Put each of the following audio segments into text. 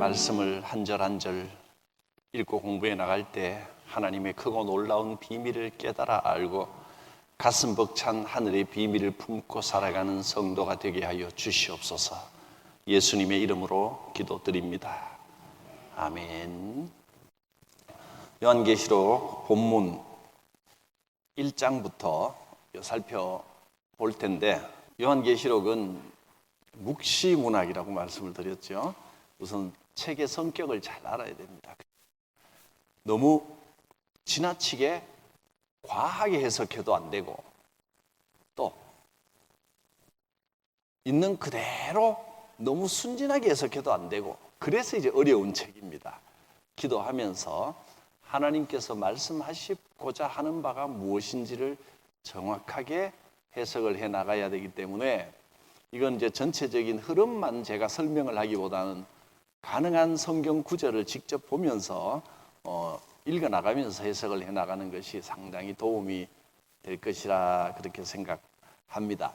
말씀을 한 절 한 절 읽고 공부해 나갈 때 하나님의 크고 놀라운 비밀을 깨달아 알고 가슴 벅찬 하늘의 비밀을 품고 살아가는 성도가 되게 하여 주시옵소서. 예수님의 이름으로 기도드립니다. 아멘. 요한계시록 본문 1장부터 살펴볼 텐데, 요한계시록은 묵시문학이라고 말씀을 드렸죠. 우선 책의 성격을 잘 알아야 됩니다. 너무 지나치게 과하게 해석해도 안 되고, 또 있는 그대로 너무 순진하게 해석해도 안 되고, 그래서 이제 어려운 책입니다. 기도하면서 하나님께서 말씀하시고자 하는 바가 무엇인지를 정확하게 해석을 해 나가야 되기 때문에, 이건 이제 전체적인 흐름만 제가 설명을 하기보다는 가능한 성경 구절을 직접 보면서 읽어 나가면서 해석을 해 나가는 것이 상당히 도움이 될 것이라 그렇게 생각합니다.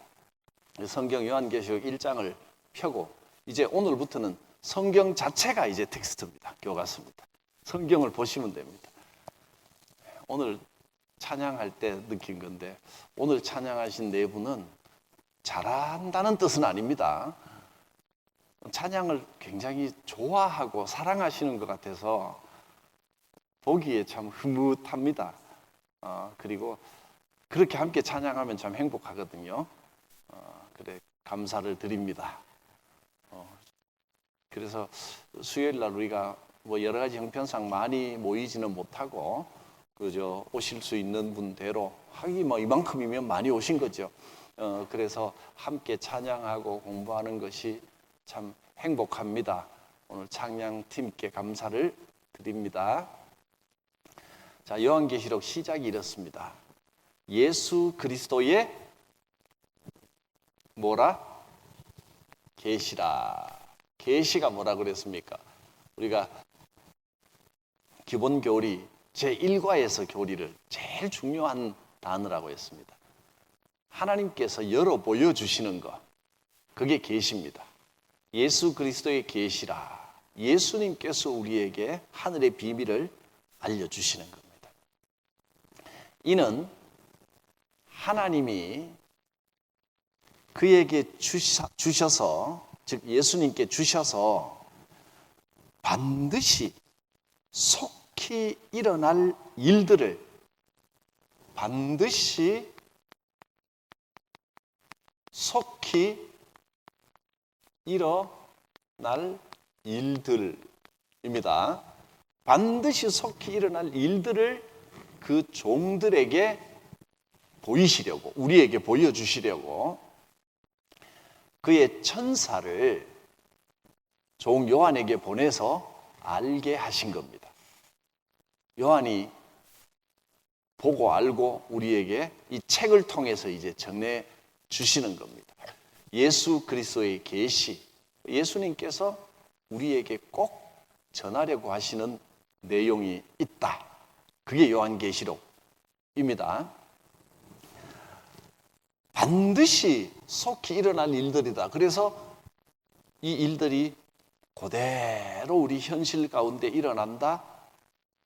성경 요한계시록 1장을 펴고 이제 오늘부터는 성경 자체가 이제 텍스트입니다. 교과서입니다. 성경을 보시면 됩니다. 오늘 찬양할 때 느낀 건데, 오늘 찬양하신 네 분은 잘한다는 뜻은 아닙니다. 찬양을 굉장히 좋아하고 사랑하시는 것 같아서 보기에 참 흐뭇합니다. 그리고 그렇게 함께 찬양하면 참 행복하거든요. 그래, 감사를 드립니다. 그래서 수요일 날 우리가 뭐 여러 가지 형편상 많이 모이지는 못하고, 그저 오실 수 있는 분대로 하기 뭐 이만큼이면 많이 오신 거죠. 그래서 함께 찬양하고 공부하는 것이 참 행복합니다. 오늘 찬양팀께 감사를 드립니다. 자, 요한계시록 시작이 이렇습니다. 예수 그리스도의 뭐라? 계시라. 계시가 뭐라 그랬습니까? 우리가 기본 교리 제1과에서 교리를 제일 중요한 단어라고 했습니다. 하나님께서 열어 보여주시는 것, 그게 계시입니다. 예수 그리스도의 계시라. 예수님께서 우리에게 하늘의 비밀을 알려주시는 겁니다. 이는 하나님이 그에게 주셔서, 즉 예수님께 주셔서 반드시 속히 일어날 일들을, 반드시 속히 일어날 일들입니다. 반드시 속히 일어날 일들을 그 종들에게 보이시려고, 우리에게 보여주시려고 그의 천사를 종 요한에게 보내서 알게 하신 겁니다. 요한이 보고 알고 우리에게 이 책을 통해서 이제 전해 주시는 겁니다. 예수 그리스도의 계시, 예수님께서 우리에게 꼭 전하려고 하시는 내용이 있다. 그게 요한계시록입니다. 반드시 속히 일어날 일들이다. 그래서 이 일들이 그대로 우리 현실 가운데 일어난다.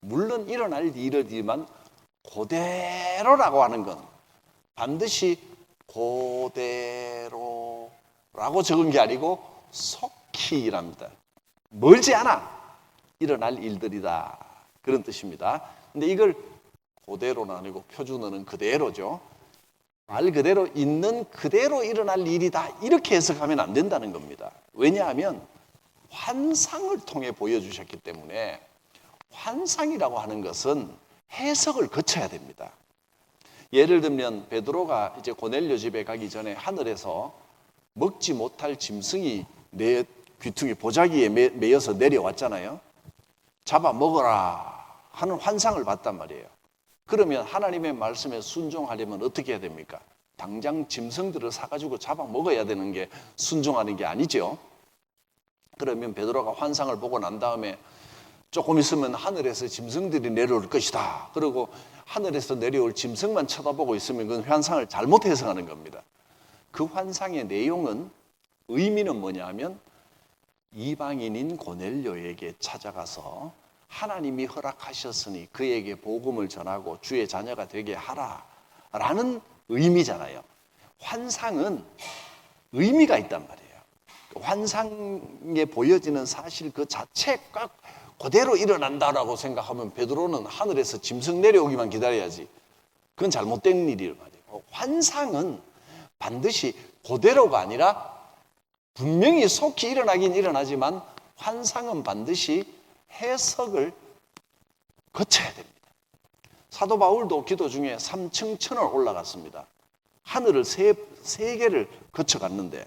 물론 일어날 일이지만 그대로라고 하는 건 반드시 그대로라고 적은 게 아니고 속히랍니다. 멀지 않아 일어날 일들이다, 그런 뜻입니다. 근데 이걸 그대로는 아니고 표준어는 그대로죠. 말 그대로 있는 그대로 일어날 일이다, 이렇게 해석하면 안 된다는 겁니다. 왜냐하면 환상을 통해 보여주셨기 때문에, 환상이라고 하는 것은 해석을 거쳐야 됩니다. 예를 들면 베드로가 이제 고넬료 집에 가기 전에 하늘에서 먹지 못할 짐승이 내 귀퉁이 보자기에 매여서 내려왔잖아요. 잡아 먹어라 하는 환상을 봤단 말이에요. 그러면 하나님의 말씀에 순종하려면 어떻게 해야 됩니까? 당장 짐승들을 사가지고 잡아 먹어야 되는 게 순종하는 게 아니죠. 그러면 베드로가 환상을 보고 난 다음에 조금 있으면 하늘에서 짐승들이 내려올 것이다, 그리고 하늘에서 내려올 짐승만 쳐다보고 있으면 그건 환상을 잘못 해석하는 겁니다. 그 환상의 내용은, 의미는 뭐냐 하면 이방인인 고넬료에게 찾아가서 하나님이 허락하셨으니 그에게 복음을 전하고 주의 자녀가 되게 하라라는 의미잖아요. 환상은 의미가 있단 말이에요. 환상에 보여지는 사실 그 자체가 그대로 일어난다라고 생각하면 베드로는 하늘에서 짐승 내려오기만 기다려야지. 그건 잘못된 일이란 말이에요. 환상은 반드시 그대로가 아니라 분명히 속히 일어나긴 일어나지만 환상은 반드시 해석을 거쳐야 됩니다. 사도 바울도 기도 중에 3층 천을 올라갔습니다. 하늘을 세 개를 거쳐갔는데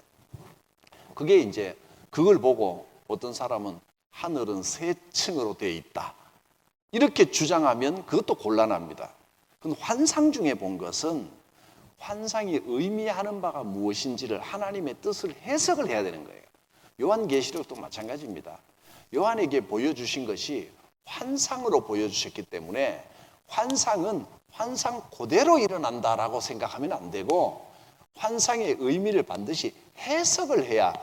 그게 이제 그걸 보고 어떤 사람은 하늘은 3층으로 되어 있다. 이렇게 주장하면 그것도 곤란합니다. 그건 환상 중에 본 것은 환상이 의미하는 바가 무엇인지를 하나님의 뜻을 해석을 해야 되는 거예요. 요한계시록도 마찬가지입니다. 요한에게 보여주신 것이 환상으로 보여주셨기 때문에 환상은 환상 그대로 일어난다라고 생각하면 안 되고 환상의 의미를 반드시 해석을 해야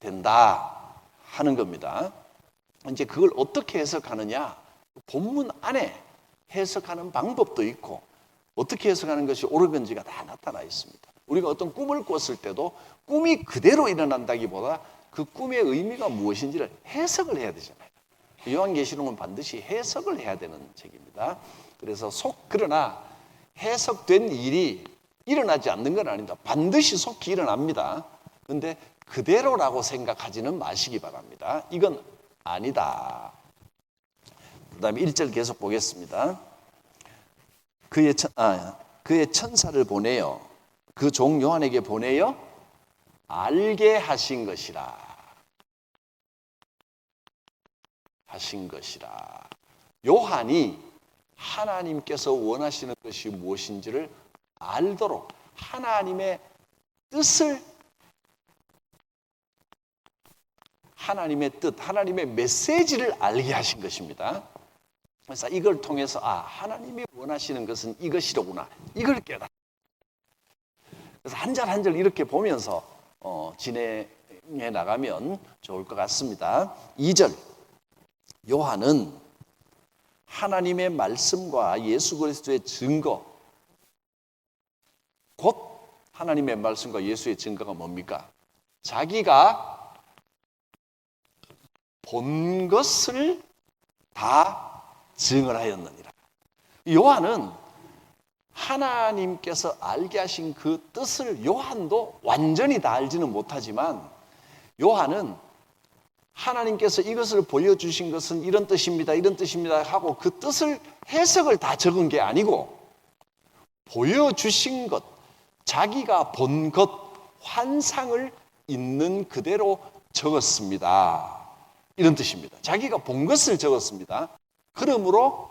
된다 하는 겁니다. 이제 그걸 어떻게 해석하느냐? 본문 안에 해석하는 방법도 있고 어떻게 해석하는 것이 옳은 건지가 다 나타나 있습니다. 우리가 어떤 꿈을 꿨을 때도 꿈이 그대로 일어난다기보다 그 꿈의 의미가 무엇인지를 해석을 해야 되잖아요. 요한계시록은 반드시 해석을 해야 되는 책입니다. 그래서 그러나 해석된 일이 일어나지 않는 건 아닙니다. 반드시 속히 일어납니다. 그런데 그대로라고 생각하지는 마시기 바랍니다. 이건 아니다. 그 다음에 1절 계속 보겠습니다. 그의 천사를 보내요. 그 종 요한에게 보내요. 알게 하신 것이라. 요한이 하나님께서 원하시는 것이 무엇인지를 알도록 하나님의 뜻을 하나님의 뜻, 하나님의 메시지를 알게 하신 것입니다. 그래서 이걸 통해서 하나님이 원하시는 것은 이것이로구나. 이걸 깨달아. 그래서 한 절 한 절 이렇게 보면서 진행해 나가면 좋을 것 같습니다. 2절 요한은 하나님의 말씀과 예수 그리스도의 증거 곧 하나님의 말씀과 예수의 증거가 뭡니까? 자기가 본 것을 다 증언하였느니라. 요한은 하나님께서 알게 하신 그 뜻을 요한도 완전히 다 알지는 못하지만 요한은 하나님께서 이것을 보여주신 것은 이런 뜻입니다. 이런 뜻입니다 하고 그 뜻을 해석을 다 적은 게 아니고 보여주신 것, 자기가 본 것, 환상을 있는 그대로 적었습니다. 이런 뜻입니다. 자기가 본 것을 적었습니다. 그러므로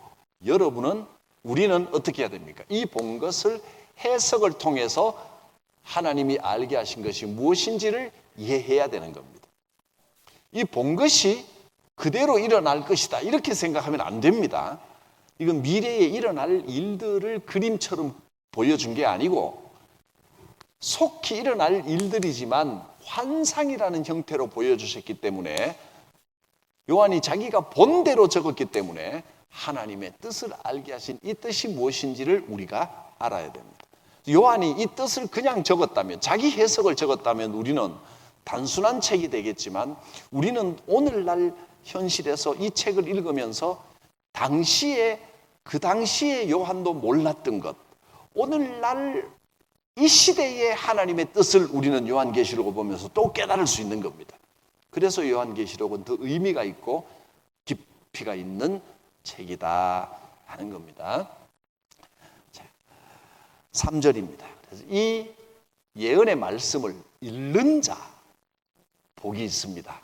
우리는 어떻게 해야 됩니까? 이 본 것을 해석을 통해서 하나님이 알게 하신 것이 무엇인지를 이해해야 되는 겁니다. 이 본 것이 그대로 일어날 것이다. 이렇게 생각하면 안 됩니다. 이건 미래에 일어날 일들을 그림처럼 보여준 게 아니고 속히 일어날 일들이지만 환상이라는 형태로 보여주셨기 때문에 요한이 자기가 본 대로 적었기 때문에 하나님의 뜻을 알게 하신 이 뜻이 무엇인지를 우리가 알아야 됩니다. 요한이 이 뜻을 그냥 적었다면, 자기 해석을 적었다면 우리는 단순한 책이 되겠지만 우리는 오늘날 현실에서 이 책을 읽으면서 그 당시에 요한도 몰랐던 것, 오늘날 이 시대의 하나님의 뜻을 우리는 요한계시록을 보면서 또 깨달을 수 있는 겁니다. 그래서 요한계시록은 더 의미가 있고 깊이가 있는 책이다 하는 겁니다. 자, 3절입니다. 그래서 이 예언의 말씀을 읽는 자 복이 있습니다.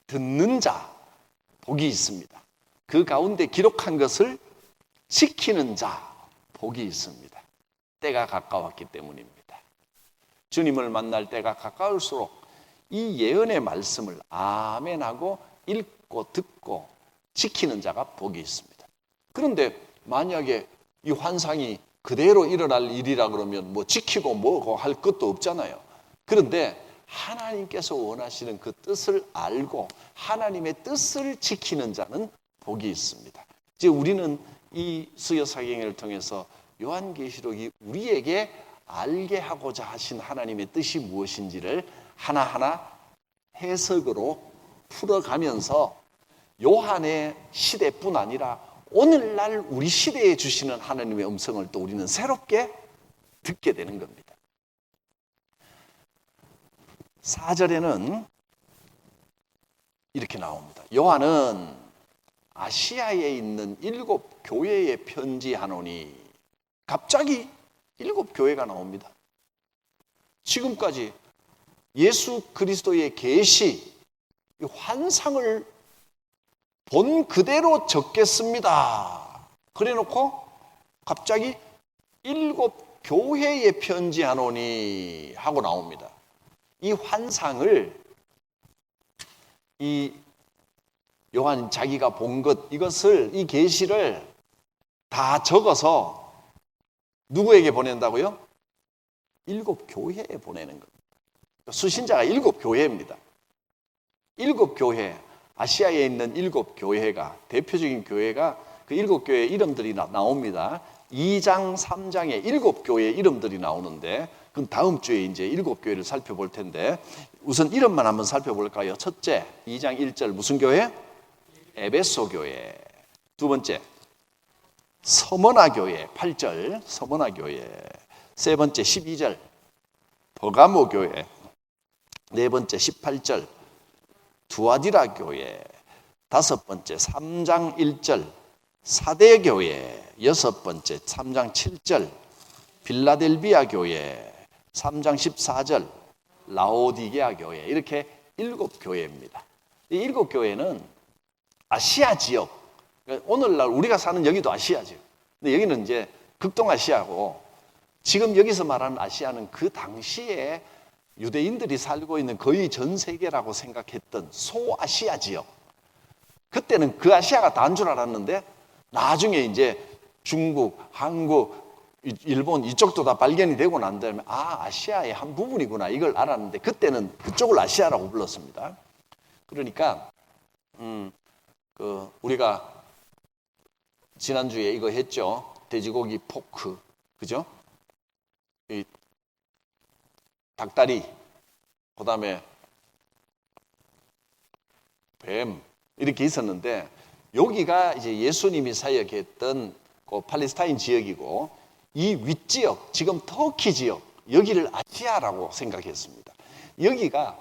듣는 자 복이 있습니다. 그 가운데 기록한 것을 지키는 자 복이 있습니다. 때가 가까웠기 때문입니다. 주님을 만날 때가 가까울수록 이 예언의 말씀을 아멘하고 읽고 듣고 지키는 자가 복이 있습니다. 그런데 만약에 이 환상이 그대로 일어날 일이라 그러면 뭐 지키고 뭐고 할 것도 없잖아요. 그런데 하나님께서 원하시는 그 뜻을 알고 하나님의 뜻을 지키는 자는 복이 있습니다. 이제 우리는 이 수요사경을 통해서 요한계시록이 우리에게 알게 하고자 하신 하나님의 뜻이 무엇인지를 하나하나 해석으로 풀어가면서 요한의 시대뿐 아니라 오늘날 우리 시대에 주시는 하나님의 음성을 또 우리는 새롭게 듣게 되는 겁니다. 4절에는 이렇게 나옵니다. 요한은 아시아에 있는 7 교회에 편지하노니, 갑자기 7 교회가 나옵니다. 지금까지 예수 그리스도의 계시, 환상을 본 그대로 적겠습니다. 그래 놓고 갑자기 7 교회에 편지하노니 하고 나옵니다. 이 환상을 이 요한 자기가 본 것, 이것을, 이 계시를 다 적어서 누구에게 보낸다고요? 7 교회에 보내는 겁니다. 수신자가 7 교회입니다. 7 교회, 아시아에 있는 7 교회가, 대표적인 교회가 그 7 교회의 이름들이 나옵니다. 2장, 3장에 7 교회의 이름들이 나오는데, 그럼 다음 주에 이제 7 교회를 살펴볼 텐데, 우선 이름만 한번 살펴볼까요? 첫째, 2장 1절 무슨 교회? 에베소 교회. 두 번째, 서머나 교회. 8절 서머나 교회. 세 번째, 12절 버가모 교회. 네 번째, 18절 두아디라 교회. 다섯 번째, 3장 1절 사대 교회. 여섯 번째, 3장 7절 빌라델비아 교회. 3장 14절 라오디게아 교회. 이렇게 7 교회입니다. 이 7 교회는 아시아 지역, 오늘날 우리가 사는 여기도 아시아 지역. 근데 여기는 이제 극동아시아고, 지금 여기서 말하는 아시아는 그 당시에 유대인들이 살고 있는 거의 전 세계라고 생각했던 소아시아 지역. 그때는 그 아시아가 다인 줄 알았는데 나중에 이제 중국, 한국, 일본 이쪽도 다 발견이 되고 난 다음에 아시아의 한 부분이구나 이걸 알았는데, 그때는 그쪽을 아시아라고 불렀습니다. 그러니까 우리가 지난주에 이거 했죠. 돼지고기 포크, 그죠? 이 닭다리, 그 다음에 뱀, 이렇게 있었는데, 여기가 이제 예수님이 사역했던 그 팔레스타인 지역이고, 이 윗지역, 지금 터키 지역, 여기를 아시아라고 생각했습니다. 여기가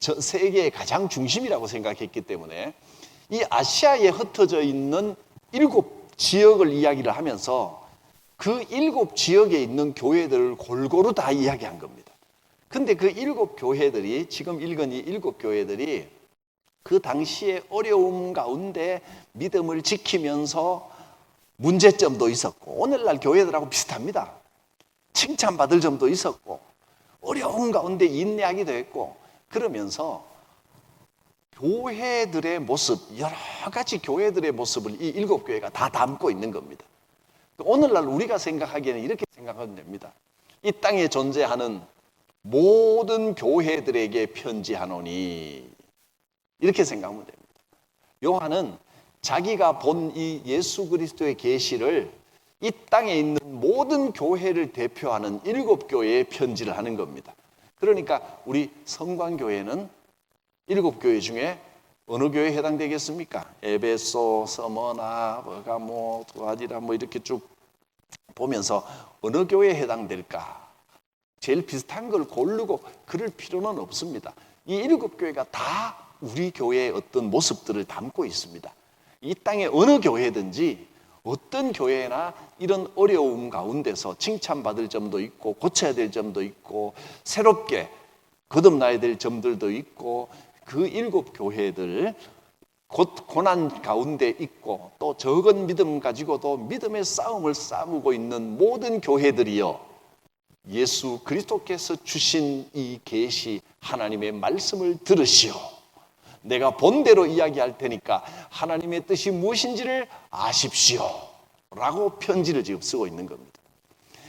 전 세계의 가장 중심이라고 생각했기 때문에 이 아시아에 흩어져 있는 7 지역을 이야기를 하면서 그 7 지역에 있는 교회들을 골고루 다 이야기한 겁니다. 근데 그 7 교회들이, 지금 읽은 이 7 교회들이 그 당시에 어려움 가운데 믿음을 지키면서 문제점도 있었고, 오늘날 교회들하고 비슷합니다. 칭찬받을 점도 있었고, 어려움 가운데 인내하기도 했고, 그러면서 교회들의 모습, 여러 가지 교회들의 모습을 이 7 교회가 다 담고 있는 겁니다. 오늘날 우리가 생각하기에는 이렇게 생각하면 됩니다. 이 땅에 존재하는 모든 교회들에게 편지하노니, 이렇게 생각하면 됩니다. 요한은 자기가 본 이 예수 그리스도의 계시를 이 땅에 있는 모든 교회를 대표하는 7 교회에 편지를 하는 겁니다. 그러니까 우리 성광교회는 7 교회 중에 어느 교회에 해당되겠습니까? 에베소, 서머나, 버가모, 두아디라 이렇게 쭉 보면서 어느 교회에 해당될까? 제일 비슷한 걸 고르고 그럴 필요는 없습니다. 이 7 교회가 다 우리 교회의 어떤 모습들을 담고 있습니다. 이 땅의 어느 교회든지 어떤 교회나 이런 어려움 가운데서 칭찬받을 점도 있고 고쳐야 될 점도 있고 새롭게 거듭나야 될 점들도 있고, 그 7 교회들 곧 고난 가운데 있고 또 적은 믿음 가지고도 믿음의 싸움을 싸우고 있는 모든 교회들이요, 예수 그리스도께서 주신 이 계시 하나님의 말씀을 들으시오. 내가 본대로 이야기할 테니까 하나님의 뜻이 무엇인지를 아십시오 라고 편지를 지금 쓰고 있는 겁니다.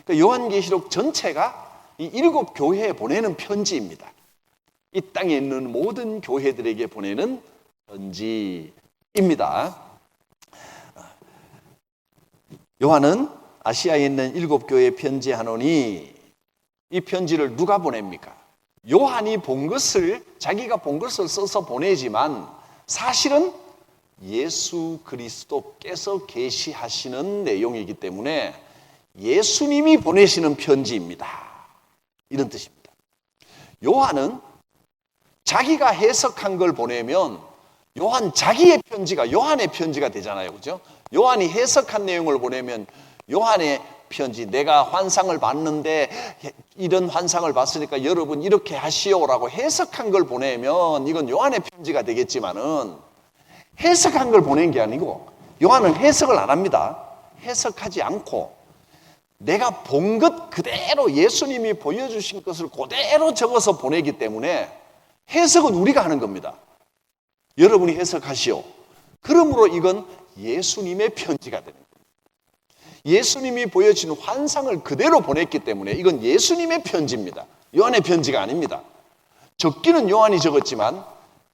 그러니까 요한계시록 전체가 이 7 교회에 보내는 편지입니다. 이 땅에 있는 모든 교회들에게 보내는 편지입니다. 요한은 아시아에 있는 7교회에 편지하노니 이 편지를 누가 보냅니까? 요한이 본 것을, 자기가 본 것을 써서 보내지만 사실은 예수 그리스도께서 계시하시는 내용이기 때문에 예수님이 보내시는 편지입니다. 이런 뜻입니다. 요한은 자기가 해석한 걸 보내면 요한 자기의 편지가 요한의 편지가 되잖아요. 그죠? 요한이 해석한 내용을 보내면 요한의 편지, 내가 환상을 봤는데 이런 환상을 봤으니까 여러분 이렇게 하시오라고 해석한 걸 보내면 이건 요한의 편지가 되겠지만은 해석한 걸 보낸 게 아니고 요한은 해석을 안 합니다. 해석하지 않고 내가 본 것 그대로 예수님이 보여주신 것을 그대로 적어서 보내기 때문에 해석은 우리가 하는 겁니다. 여러분이 해석하시오. 그러므로 이건 예수님의 편지가 되는 겁니다. 예수님이 보여주신 환상을 그대로 보냈기 때문에 이건 예수님의 편지입니다. 요한의 편지가 아닙니다. 적기는 요한이 적었지만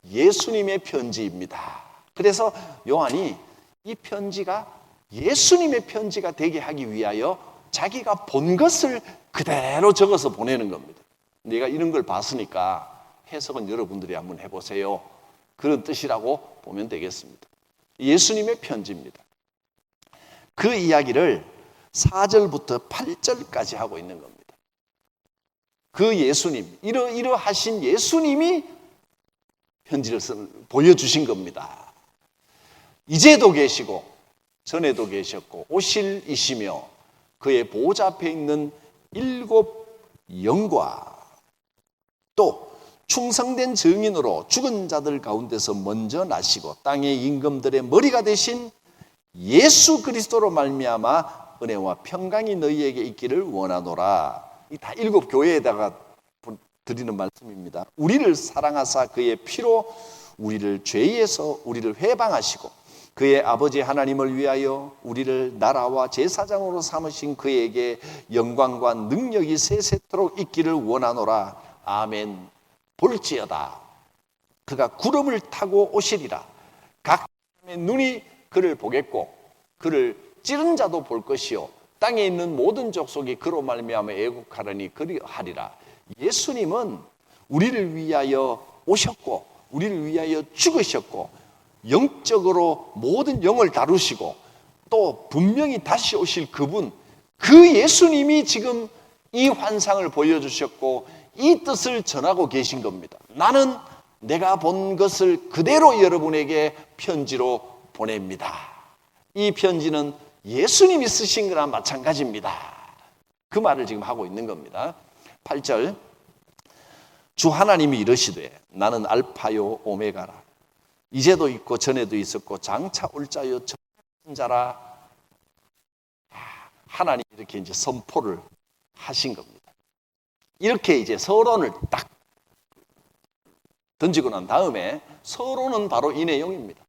예수님의 편지입니다. 그래서 요한이 이 편지가 예수님의 편지가 되게 하기 위하여 자기가 본 것을 그대로 적어서 보내는 겁니다. 내가 이런 걸 봤으니까 해석은 여러분들이 한번 해보세요. 그런 뜻이라고 보면 되겠습니다. 예수님의 편지입니다. 그 이야기를 4절부터 8절까지 하고 있는 겁니다. 그 예수님, 이러하신 예수님이 편지를 보여주신 겁니다. 이제도 계시고 전에도 계셨고 오실 이시며 그의 보좌 앞에 있는 7 영과 또 충성된 증인으로 죽은 자들 가운데서 먼저 나시고 땅의 임금들의 머리가 되신 예수 그리스도로 말미암아 은혜와 평강이 너희에게 있기를 원하노라. 이 다 7 교회에다가 드리는 말씀입니다. 우리를 사랑하사 그의 피로 우리를 죄에서 우리를 회방하시고 그의 아버지 하나님을 위하여 우리를 나라와 제사장으로 삼으신 그에게 영광과 능력이 세세토록 있기를 원하노라. 아멘. 볼지어다 그가 구름을 타고 오시리라. 각 사람의 눈이 그를 보겠고 그를 찌른 자도 볼 것이요 땅에 있는 모든 족속이 그로 말미암아 애국하려니 그리하리라. 예수님은 우리를 위하여 오셨고 우리를 위하여 죽으셨고 영적으로 모든 영을 다루시고 또 분명히 다시 오실 그분, 그 예수님이 지금 이 환상을 보여주셨고 이 뜻을 전하고 계신 겁니다. 나는 내가 본 것을 그대로 여러분에게 편지로 보냅니다. 이 편지는 예수님이 쓰신 거나 마찬가지입니다. 그 말을 지금 하고 있는 겁니다. 8절 주 하나님이 이르시되 나는 알파요 오메가라. 이제도 있고 전에도 있었고 장차 올 자요 전한 자라. 하나님이 이렇게 이제 선포를 하신 겁니다. 이렇게 이제 서론을 딱 던지고 난 다음에 서론은 바로 이 내용입니다.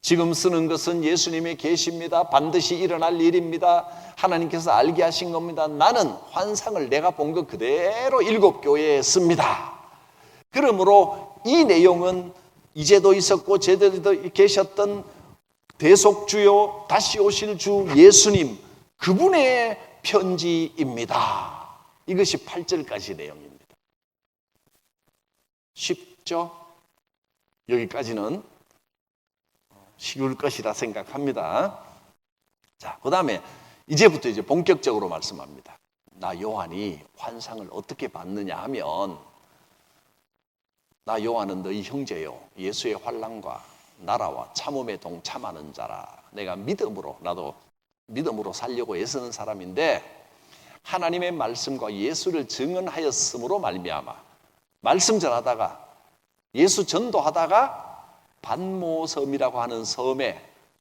지금 쓰는 것은 예수님의 계시입니다. 반드시 일어날 일입니다. 하나님께서 알게 하신 겁니다. 나는 환상을 내가 본 것 그대로 7 교회에 씁니다. 그러므로 이 내용은 이제도 있었고 제대로 계셨던 대속주요 다시 오실 주 예수님 그분의 편지입니다. 이것이 8절까지 내용입니다. 쉽죠? 여기까지는 쉬울 것이라 생각합니다. 자, 그 다음에 이제부터 이제 본격적으로 말씀합니다. 나 요한이 환상을 어떻게 봤느냐 하면 나 요한은 너희 형제요 예수의 환난과 나라와 참음에 동참하는 자라. 내가 믿음으로 나도 믿음으로 살려고 애쓰는 사람인데 하나님의 말씀과 예수를 증언하였으므로 말미암아 말씀 전하다가 예수 전도하다가 반모섬이라고 하는 섬에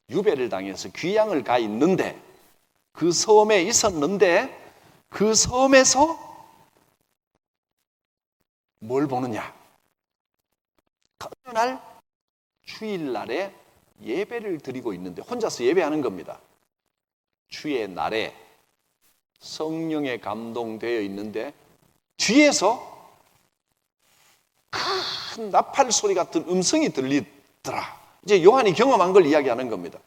유배를 당해서 귀양을 가 있는데 그 섬에 있었는데 그 섬에서 뭘 보느냐? 어느 날 주일날에 예배를 드리고 있는데 혼자서 예배하는 겁니다. 주의 날에 성령에 감동되어 있는데 뒤에서 큰 나팔 소리 같은 음성이 들리더라. 이제 요한이 경험한 걸 이야기하는 겁니다.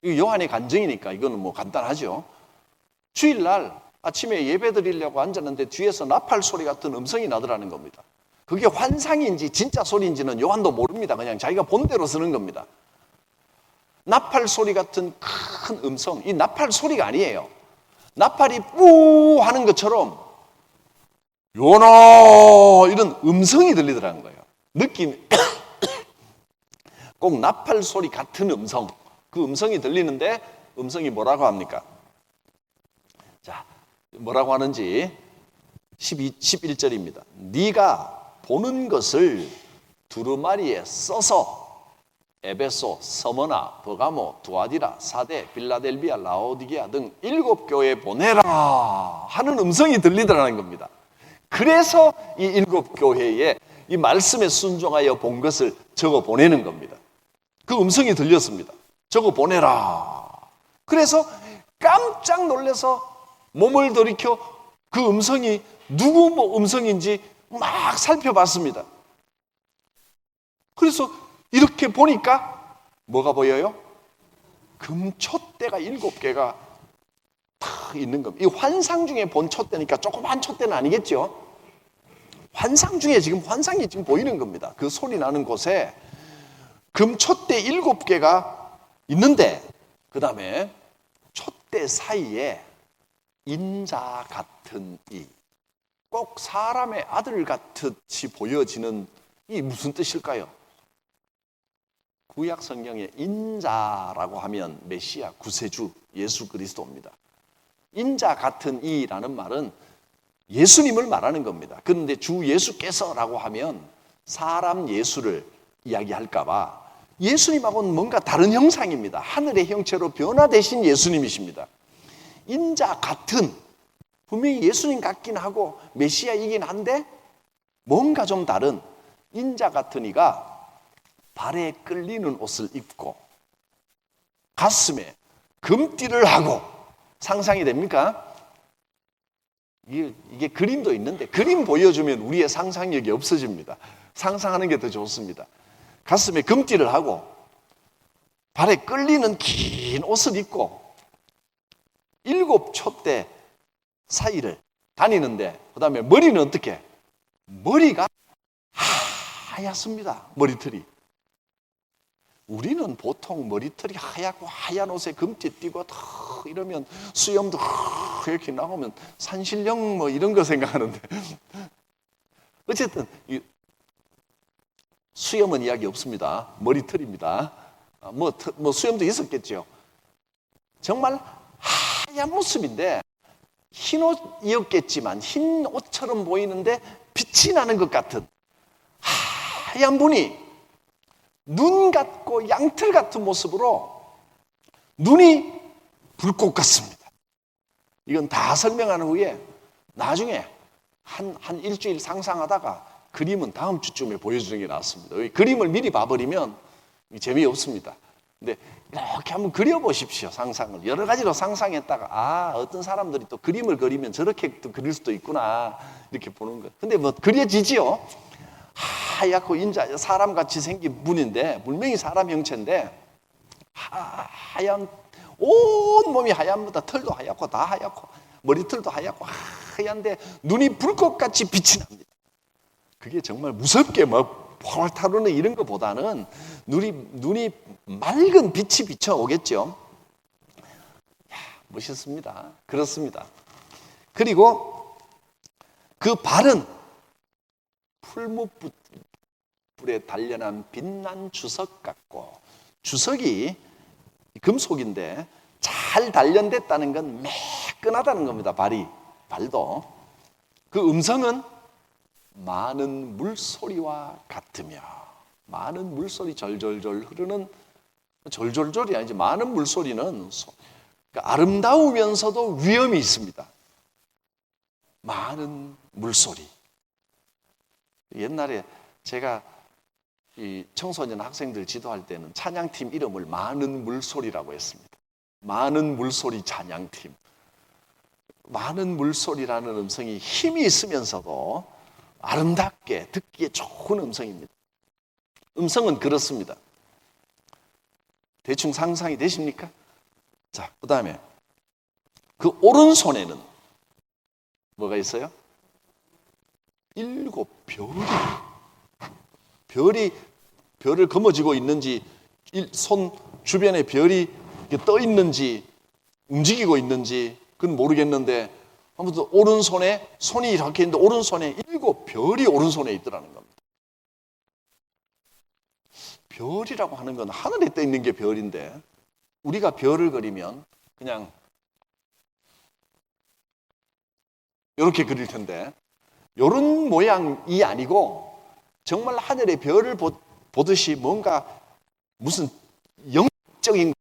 이거 요한의 간증이니까 이거는 뭐 간단하죠. 주일날 아침에 예배 드리려고 앉았는데 뒤에서 나팔 소리 같은 음성이 나더라는 겁니다. 그게 환상인지 진짜 소리인지는 요한도 모릅니다. 그냥 자기가 본 대로 쓰는 겁니다. 나팔 소리 같은 큰 음성, 이 나팔 소리가 아니에요. 나팔이 뿌 하는 것처럼 요나 이런 음성이 들리더라는 거예요. 느낌이 꼭 나팔 소리 같은 음성, 그 음성이 들리는데 음성이 뭐라고 합니까? 자, 뭐라고 하는지 11절입니다. 네가 보는 것을 두루마리에 써서 에베소, 서머나, 버가모, 두아디라, 사데, 빌라델비아, 라오디게아 등 7교회에 보내라 하는 음성이 들리더라는 겁니다. 그래서 이 7교회에 이 말씀에 순종하여 본 것을 적어 보내는 겁니다. 그 음성이 들렸습니다. 적어 보내라. 그래서 깜짝 놀라서 몸을 돌이켜 그 음성이 누구 음성인지 막 살펴봤습니다. 그래서 이렇게 보니까 뭐가 보여요? 금촛대가 7개가 탁 있는 겁니다. 이 환상 중에 본 촛대니까 조그만 촛대는 아니겠죠? 환상 중에 지금 환상이 지금 보이는 겁니다. 그 소리 나는 곳에 금촛대 7개가 있는데 그 다음에 촛대 사이에 인자 같은 이, 꼭 사람의 아들 같이 보여지는 이 무슨 뜻일까요? 구약 성경에 인자라고 하면 메시아, 구세주, 예수 그리스도입니다. 인자 같은 이라는 말은 예수님을 말하는 겁니다. 그런데 주 예수께서라고 하면 사람 예수를 이야기할까 봐 예수님하고는 뭔가 다른 형상입니다. 하늘의 형체로 변화되신 예수님이십니다. 인자 같은, 분명히 예수님 같긴 하고 메시아이긴 한데 뭔가 좀 다른 인자 같은 이가 발에 끌리는 옷을 입고 가슴에 금띠를 하고, 상상이 됩니까? 이게 그림도 있는데 그림 보여주면 우리의 상상력이 없어집니다. 상상하는 게 더 좋습니다. 가슴에 금띠를 하고 발에 끌리는 긴 옷을 입고 7촛대 사이를 다니는데 그 다음에 머리는 어떻게? 머리가 하얗습니다. 머리털이. 우리는 보통 머리털이 하얗고 하얀 옷에 금띠 띠고 이러면 수염도 이렇게 나오면 산신령 뭐 이런 거 생각하는데 어쨌든 수염은 이야기 없습니다. 머리털입니다. 뭐 수염도 있었겠죠. 정말 하얀 모습인데 흰 옷이었겠지만 흰 옷처럼 보이는데 빛이 나는 것 같은 하얀 분이 눈 같고 양털 같은 모습으로 눈이 불꽃 같습니다. 이건 다 설명한 후에 나중에 한 일주일 상상하다가 그림은 다음 주쯤에 보여주는 게 낫습니다. 그림을 미리 봐버리면 재미없습니다. 근데 이렇게 한번 그려보십시오. 상상을. 여러 가지로 상상했다가 어떤 사람들이 또 그림을 그리면 저렇게 또 그릴 수도 있구나 이렇게 보는 거예요. 근데 뭐 그려지지요. 하얗고 인자 사람같이 생긴 분인데 분명히 사람 형체인데 하얀 온 몸이 하얀보다 털도 하얗고 다 하얗고 머리털도 하얗고 하얀데 눈이 불꽃같이 빛이 납니다. 그게 정말 무섭게 막 펄 타오르는 이런 것보다는 눈이 맑은 빛이 비춰오겠죠. 멋있습니다. 그렇습니다. 그리고 그 발은 풀무불에 단련한 빛난 주석 같고, 주석이 금속인데 잘 단련됐다는 건 매끈하다는 겁니다. 발도. 그 음성은 많은 물소리와 같으며, 많은 물소리 절절절 흐르는, 절절절이 아니지, 많은 물소리는 그러니까 아름다우면서도 위험이 있습니다. 많은 물소리. 옛날에 제가 이 청소년 학생들 지도할 때는 찬양팀 이름을 많은 물소리라고 했습니다. 많은 물소리 찬양팀. 많은 물소리라는 음성이 힘이 있으면서도 아름답게 듣기에 좋은 음성입니다. 음성은 그렇습니다. 대충 상상이 되십니까? 자, 그 다음에 그 오른손에는 뭐가 있어요? 7 별을 거머쥐고 있는지, 손 주변에 별이 떠 있는지 움직이고 있는지 그건 모르겠는데, 아무튼 오른손에 손이 이렇게 있는데 오른손에 7 별이 오른손에 있더라는 겁니다. 별이라고 하는 건 하늘에 떠 있는 게 별인데, 우리가 별을 그리면 그냥 이렇게 그릴 텐데, 이런 모양이 아니고 정말 하늘의 별을 보듯이 뭔가 무슨 영적인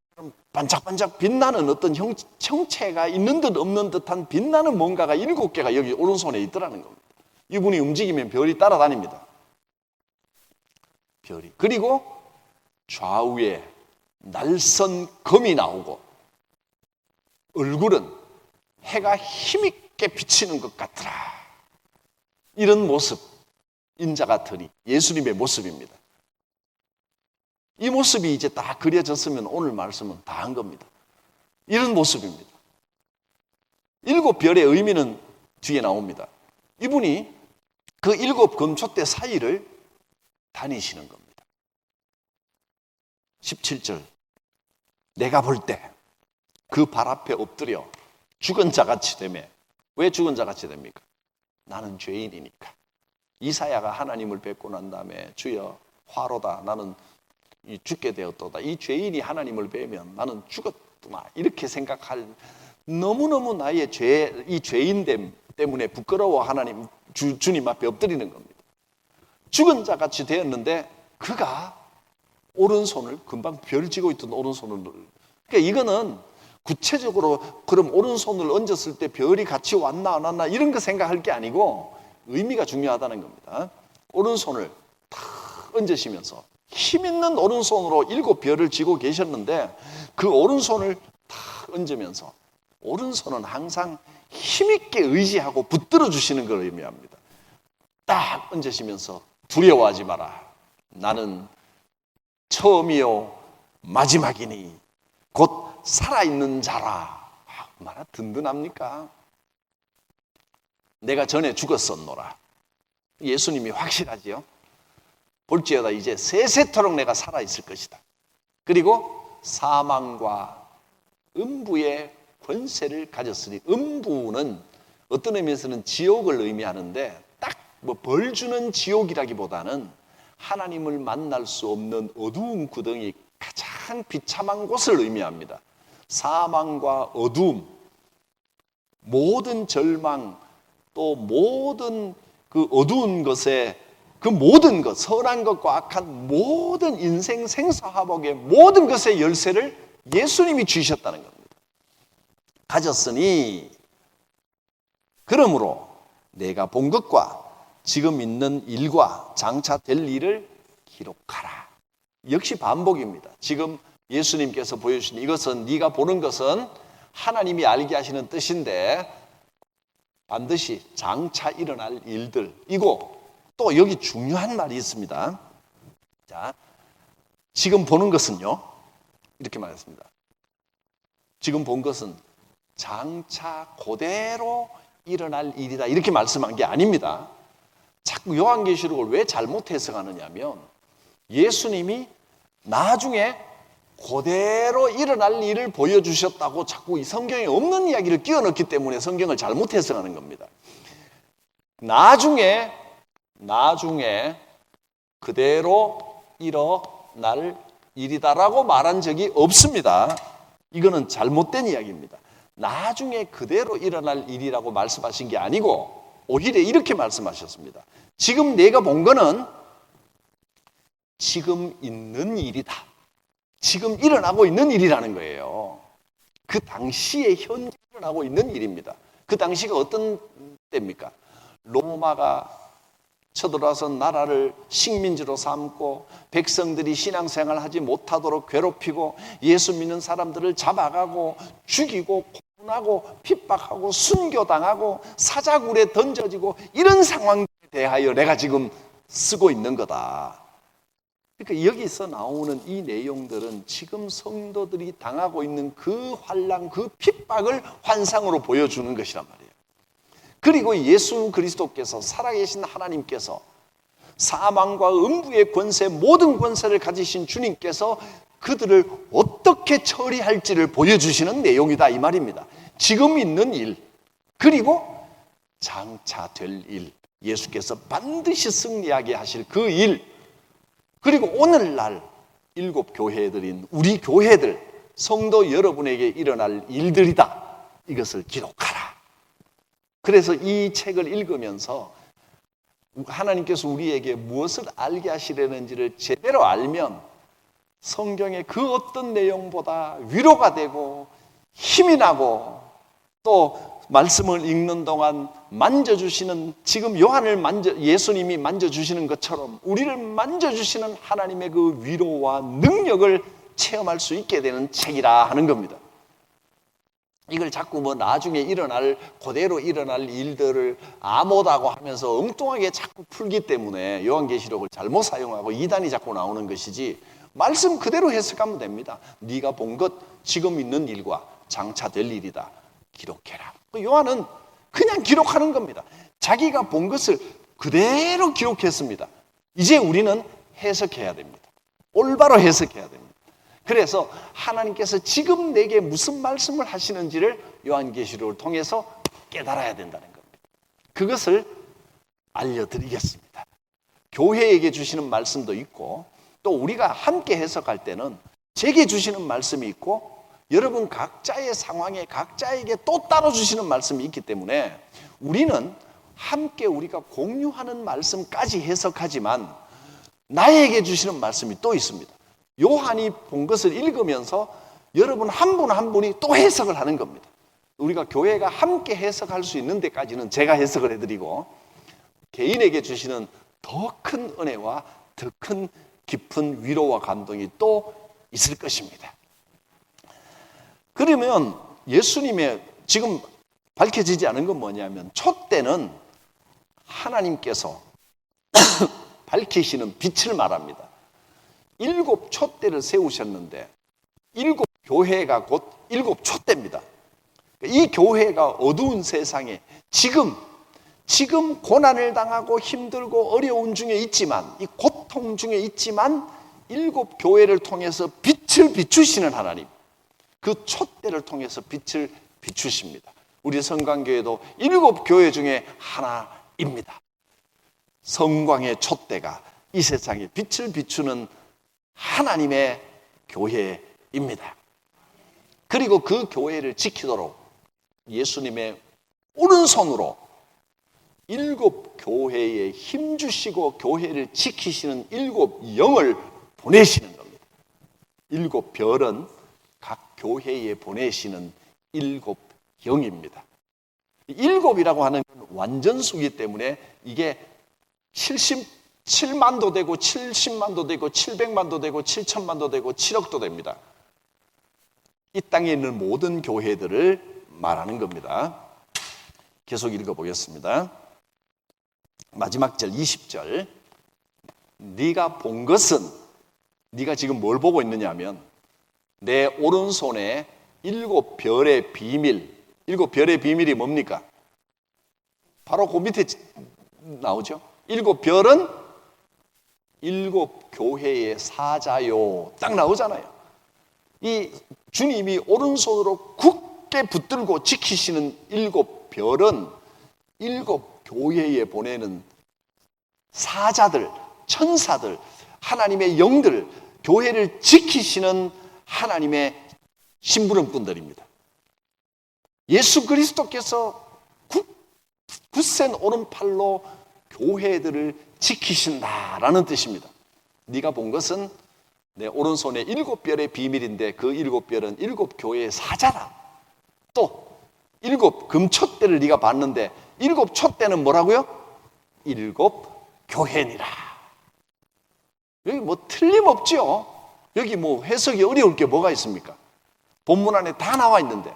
반짝반짝 빛나는 어떤 형체가 있는 듯 없는 듯한 빛나는 뭔가가 7개가 여기 오른손에 있더라는 겁니다. 이분이 움직이면 별이 따라다닙니다. 별이. 그리고 좌우에 날선 검이 나오고, 얼굴은 해가 힘있게 비치는 것 같더라. 이런 모습, 인자가 들이 예수님의 모습입니다. 이 모습이 이제 다 그려졌으면 오늘 말씀은 다 한 겁니다. 이런 모습입니다. 7 별의 의미는 뒤에 나옵니다. 이분이 그 7 금초대 사이를 다니시는 겁니다. 17절, 내가 볼 때 그 발 앞에 엎드려 죽은 자같이 되매. 왜 죽은 자같이 됩니까? 나는 죄인이니까. 이사야가 하나님을 뵙고 난 다음에 주여 화로다, 나는 죽게 되었도다. 이 죄인이 하나님을 뵈면 나는 죽었구나, 이렇게 생각할, 너무너무 나의 이 죄인됨 때문에 부끄러워 하나님 주님 앞에 엎드리는 겁니다. 죽은 자같이 되었는데 그가 오른손을, 금방 별 지고 있던 오른손을, 그러니까 이거는 구체적으로 그럼 오른손을 얹었을 때 별이 같이 왔나 안 왔나 이런 거 생각할 게 아니고 의미가 중요하다는 겁니다. 오른손을 탁 얹으시면서 힘 있는 오른손으로 7 별을 쥐고 계셨는데, 그 오른손을 탁 얹으면서, 오른손은 항상 힘있게 의지하고 붙들어 주시는 걸 의미합니다. 딱 얹으시면서 두려워하지 마라. 나는 처음이요 마지막이니 곧 살아있는 자라. 얼마나 든든합니까? 내가 전에 죽었었노라. 예수님이 확실하지요. 볼지어다 이제 세세토록 내가 살아있을 것이다. 그리고 사망과 음부의 권세를 가졌으니, 음부는 어떤 의미에서는 지옥을 의미하는데, 딱 뭐 벌 주는 지옥이라기보다는 하나님을 만날 수 없는 어두운 구덩이, 가장 비참한 곳을 의미합니다. 사망과 어두움, 모든 절망, 또 모든 그 어두운 것에 그 모든 것, 선한 것과 악한 모든 인생 생사화복의 모든 것의 열쇠를 예수님이 주셨다는 겁니다. 가졌으니 그러므로 내가 본 것과 지금 있는 일과 장차 될 일을 기록하라. 역시 반복입니다. 지금 예수님께서 보여주신 이것은, 네가 보는 것은 하나님이 알게 하시는 뜻인데 반드시 장차 일어날 일들이고, 또 여기 중요한 말이 있습니다. 자, 지금 보는 것은요, 이렇게 말했습니다. 지금 본 것은 장차 그대로 일어날 일이다, 이렇게 말씀한 게 아닙니다. 자꾸 요한계시록을 왜 잘못 해석하느냐 하면, 예수님이 나중에 그대로 일어날 일을 보여주셨다고 자꾸 이 성경에 없는 이야기를 끼워 넣기 때문에 성경을 잘못 해석하는 겁니다. 나중에 그대로 일어날 일이다라고 말한 적이 없습니다. 이거는 잘못된 이야기입니다. 나중에 그대로 일어날 일이라고 말씀하신 게 아니고 오히려 이렇게 말씀하셨습니다. 지금 내가 본 거는 지금 있는 일이다. 지금 일어나고 있는 일이라는 거예요. 그 당시에 현재 일어나고 있는 일입니다. 그 당시가 어떤 때입니까? 로마가 쳐들어와서 나라를 식민지로 삼고 백성들이 신앙생활 하지 못하도록 괴롭히고 예수 믿는 사람들을 잡아가고 죽이고 고문하고 핍박하고 순교당하고 사자굴에 던져지고 이런 상황에 대하여 내가 지금 쓰고 있는 거다. 그러니까 여기서 나오는 이 내용들은 지금 성도들이 당하고 있는 그 환난, 그 핍박을 환상으로 보여주는 것이란 말이에요. 그리고 예수 그리스도께서, 살아계신 하나님께서, 사망과 음부의 권세, 모든 권세를 가지신 주님께서 그들을 어떻게 처리할지를 보여주시는 내용이다, 이 말입니다. 지금 있는 일, 그리고 장차 될 일, 예수께서 반드시 승리하게 하실 그 일, 그리고 오늘날 7교회들인 우리 교회들, 성도 여러분에게 일어날 일들이다. 이것을 기록하라. 그래서 이 책을 읽으면서 하나님께서 우리에게 무엇을 알게 하시려는지를 제대로 알면 성경의 그 어떤 내용보다 위로가 되고 힘이 나고, 또 말씀을 읽는 동안 만져주시는, 지금 예수님이 만져주시는 것처럼 우리를 만져주시는 하나님의 그 위로와 능력을 체험할 수 있게 되는 책이라 하는 겁니다. 이걸 자꾸 나중에 그대로 일어날 일들을 아모다고 하면서 엉뚱하게 자꾸 풀기 때문에 요한계시록을 잘못 사용하고 이단이 자꾸 나오는 것이지, 말씀 그대로 해석하면 됩니다. 네가 본 것, 지금 있는 일과 장차 될 일이다. 기록해라. 요한은 그냥 기록하는 겁니다. 자기가 본 것을 그대로 기록했습니다. 이제 우리는 해석해야 됩니다. 올바로 해석해야 됩니다. 그래서 하나님께서 지금 내게 무슨 말씀을 하시는지를 요한계시록을 통해서 깨달아야 된다는 겁니다. 그것을 알려드리겠습니다. 교회에게 주시는 말씀도 있고, 또 우리가 함께 해석할 때는 제게 주시는 말씀이 있고, 여러분 각자의 상황에 각자에게 또 따로 주시는 말씀이 있기 때문에 우리는 함께 우리가 공유하는 말씀까지 해석하지만 나에게 주시는 말씀이 또 있습니다. 요한이 본 것을 읽으면서 여러분 한 분 한 분이 또 해석을 하는 겁니다. 우리가 교회가 함께 해석할 수 있는 데까지는 제가 해석을 해드리고, 개인에게 주시는 더 큰 은혜와 더 큰 깊은 위로와 감동이 또 있을 것입니다. 그러면 예수님의 지금 밝혀지지 않은 건 뭐냐면, 촛대는 하나님께서 밝히시는 빛을 말합니다. 7 촛대를 세우셨는데 7 교회가 곧 7 촛대입니다. 이 교회가 어두운 세상에 지금 고난을 당하고 힘들고 어려운 중에 있지만, 이 고통 중에 있지만 7 교회를 통해서 빛을 비추시는 하나님, 그 촛대를 통해서 빛을 비추십니다. 우리 성광교회도 7 교회 중에 하나입니다. 성광의 촛대가 이 세상에 빛을 비추는 하나님의 교회입니다. 그리고 그 교회를 지키도록 예수님의 오른손으로 7 교회에 힘주시고 교회를 지키시는 7 영을 보내시는 겁니다. 7 별은 각 교회에 보내시는 7 영입니다. 7이라고 하는 건 완전수이기 때문에 이게 77만도 되고 70만도 되고 700만도 되고 7천만도 되고 7억도 됩니다. 이 땅에 있는 모든 교회들을 말하는 겁니다. 계속 읽어보겠습니다. 마지막 절 20절. 네가 본 것은, 네가 지금 뭘 보고 있느냐 하면 내 오른손에 7 별의 비밀. 7 별의 비밀이 뭡니까? 바로 그 밑에 나오죠. 7 별은 7 교회의 사자요. 딱 나오잖아요. 이 주님이 오른손으로 굳게 붙들고 지키시는 7 별은 7 교회에 보내는 사자들, 천사들, 하나님의 영들, 교회를 지키시는 하나님의 심부름꾼들입니다. 예수 그리스도께서 굳센 오른팔로 교회들을 지키신다라는 뜻입니다. 네가 본 것은 내 오른손에 7 별의 비밀인데 그 7 별은 7 교회의 사자라. 또 7 금촛대를 네가 봤는데 7 촛대는 뭐라고요? 7 교회니라. 여기 뭐 틀림없죠. 여기 뭐 해석이 어려울 게 뭐가 있습니까? 본문 안에 다 나와 있는데,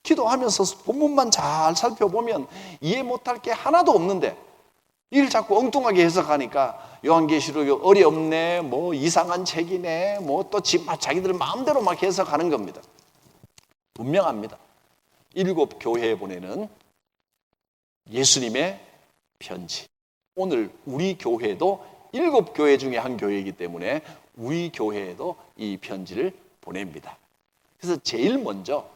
기도하면서 본문만 잘 살펴보면 이해 못할 게 하나도 없는데, 이걸 자꾸 엉뚱하게 해석하니까 요한계시록이 어렵네, 뭐 이상한 책이네, 뭐 또 자기들 마음대로 막 해석하는 겁니다. 분명합니다. 7 교회에 보내는 예수님의 편지. 오늘 우리 교회도 7 교회 중에 한 교회이기 때문에 우리 교회에도 이 편지를 보냅니다. 그래서 제일 먼저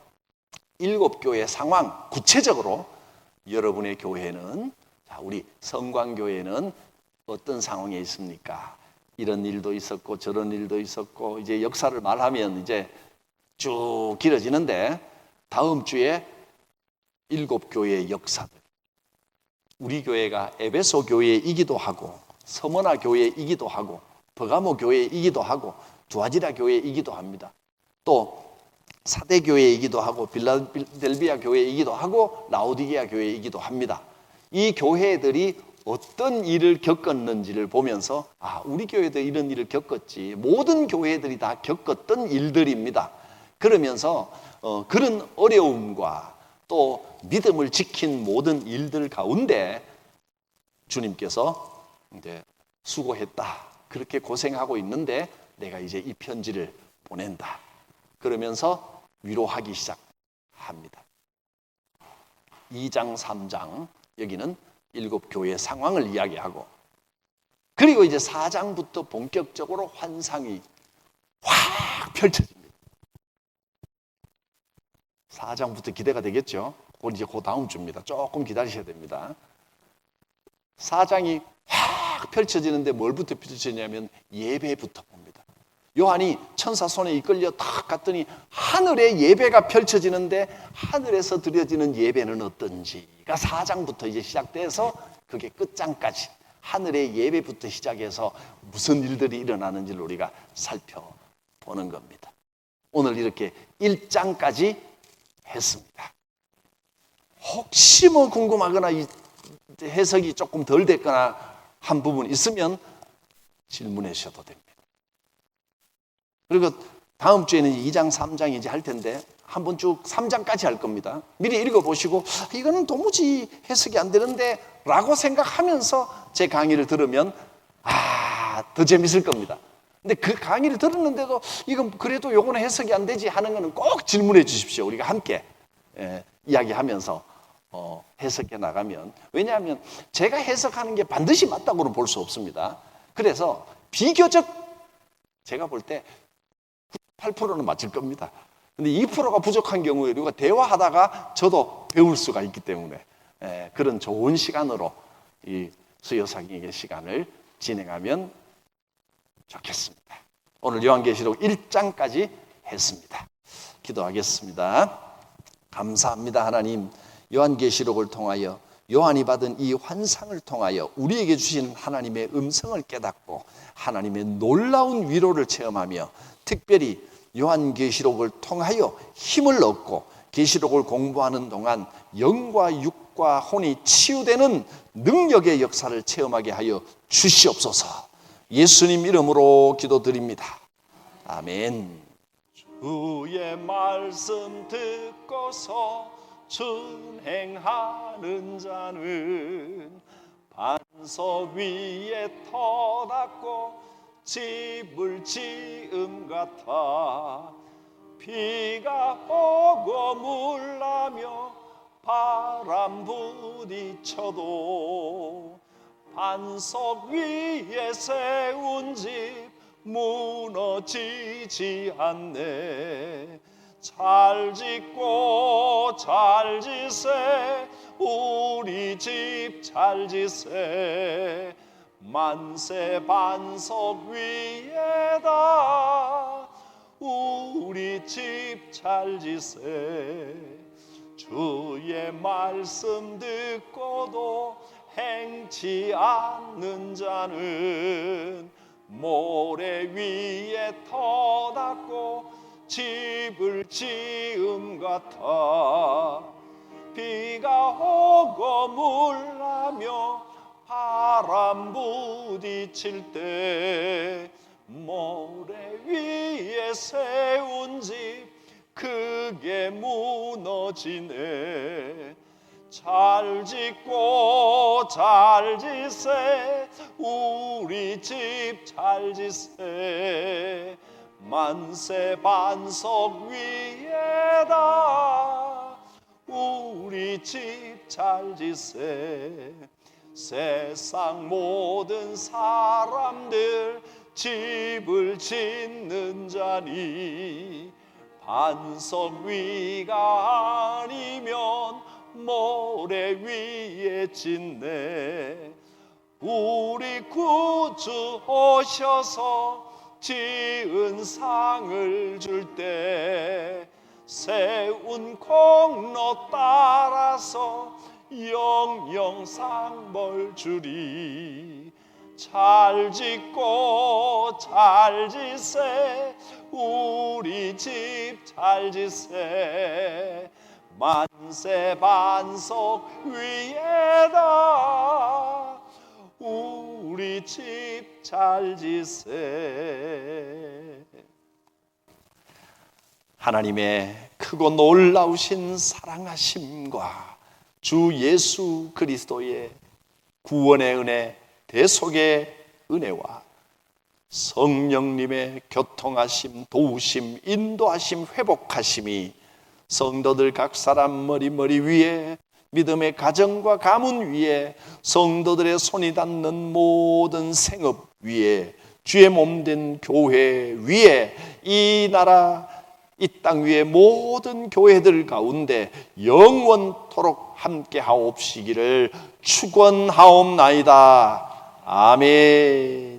7 교회 상황, 구체적으로 여러분의 교회는, 우리 성광교회는 어떤 상황에 있습니까? 이런 일도 있었고 저런 일도 있었고, 이제 역사를 말하면 이제 쭉 길어지는데, 다음 주에 7 교회의 역사들, 우리 교회가 에베소 교회이기도 하고 서머나 교회이기도 하고 버가모 교회이기도 하고 두아지라 교회이기도 합니다. 또 사대 교회이기도 하고 빌라델비아 교회이기도 하고 라오디게아 교회이기도 합니다. 이 교회들이 어떤 일을 겪었는지를 보면서 우리 교회도 이런 일을 겪었지, 모든 교회들이 다 겪었던 일들입니다. 그러면서 그런 어려움과 또 믿음을 지킨 모든 일들 가운데 주님께서 이제 수고했다, 그렇게 고생하고 있는데 내가 이제 이 편지를 보낸다, 그러면서 위로하기 시작합니다. 2장 3장 여기는 7 교회 상황을 이야기하고, 그리고 이제 4장부터 본격적으로 환상이 확 펼쳐집니다. 4장부터 기대가 되겠죠? 그건 이제 그 다음 주입니다. 조금 기다리셔야 됩니다. 4장이 확 펼쳐지는데 뭘부터 펼쳐지냐면 예배부터 봅니다. 요한이 천사 손에 이끌려 탁 갔더니 하늘에 예배가 펼쳐지는데, 하늘에서 드려지는 예배는 어떤지가 4장부터 이제 시작돼서 그게 끝장까지 하늘의 예배부터 시작해서 무슨 일들이 일어나는지를 우리가 살펴보는 겁니다. 오늘 이렇게 1장까지 했습니다. 혹시 뭐 궁금하거나 해석이 조금 덜 됐거나 한 부분 있으면 질문하셔도 됩니다. 그리고 다음 주에는 2장, 3장 이제 할 텐데 한번 쭉 3장까지 할 겁니다. 미리 읽어보시고 이거는 도무지 해석이 안 되는데 라고 생각하면서 제 강의를 들으면 더 재밌을 겁니다. 근데 그 강의를 들었는데도 이건 그래도 요거는 해석이 안 되지 하는 거는 꼭 질문해 주십시오. 우리가 함께 이야기하면서 해석해 나가면, 왜냐하면 제가 해석하는 게 반드시 맞다고는 볼 수 없습니다. 그래서 비교적 제가 볼 때 8%는 맞을 겁니다. 근데 2%가 부족한 경우에 우리가 대화하다가 저도 배울 수가 있기 때문에 그런 좋은 시간으로 이 수요사경의 시간을 진행하면 좋겠습니다. 오늘 요한계시록 1장까지 했습니다. 기도하겠습니다. 감사합니다. 하나님, 요한계시록을 통하여 요한이 받은 이 환상을 통하여 우리에게 주신 하나님의 음성을 깨닫고 하나님의 놀라운 위로를 체험하며, 특별히 요한계시록을 통하여 힘을 얻고 계시록을 공부하는 동안 영과 육과 혼이 치유되는 능력의 역사를 체험하게 하여 주시옵소서. 예수님 이름으로 기도드립니다. 아멘. 주의 말씀 듣고서 준행하는 자는 반석 위에 터닫고 집을 지음 같아. 비가 오고 물나며 바람 부딪혀도 반석 위에 세운 집 무너지지 않네. 잘 짓고 잘 지세, 우리 집 잘 지세. 만세 반석 위에다 우리 집 잘 지세. 주의 말씀 듣고도 행치 않는 자는 모래 위에 터닫고 집을 지음 같아. 비가 오고 물나며 바람 부딪힐 때 모래 위에 세운 집 크게 무너지네. 잘 짓고 잘 지세 우리 집 잘 지세 만세 반석 위에다 우리 집 잘 지세 세상 모든 사람들 집을 짓는 자니 반석 위가 아니면 모래 위에 짓네 우리 구주 오셔서 지은 상을 줄 때 세운 공로 따라서 영영 상벌 주리 잘 짓고 잘 지세 우리 집 잘 지세 만세 반석 위에다 우리 집 잘 지세. 하나님의 크고 놀라우신 사랑하심과 주 예수 그리스도의 구원의 은혜, 대속의 은혜와 성령님의 교통하심, 도우심, 인도하심, 회복하심이 성도들 각 사람 머리 위에 믿음의 가정과 가문 위에 성도들의 손이 닿는 모든 생업 위에 주의 몸된 교회 위에 이 나라 이 땅 위의 모든 교회들 가운데 영원토록 함께 하옵시기를 축원하옵나이다. 아멘.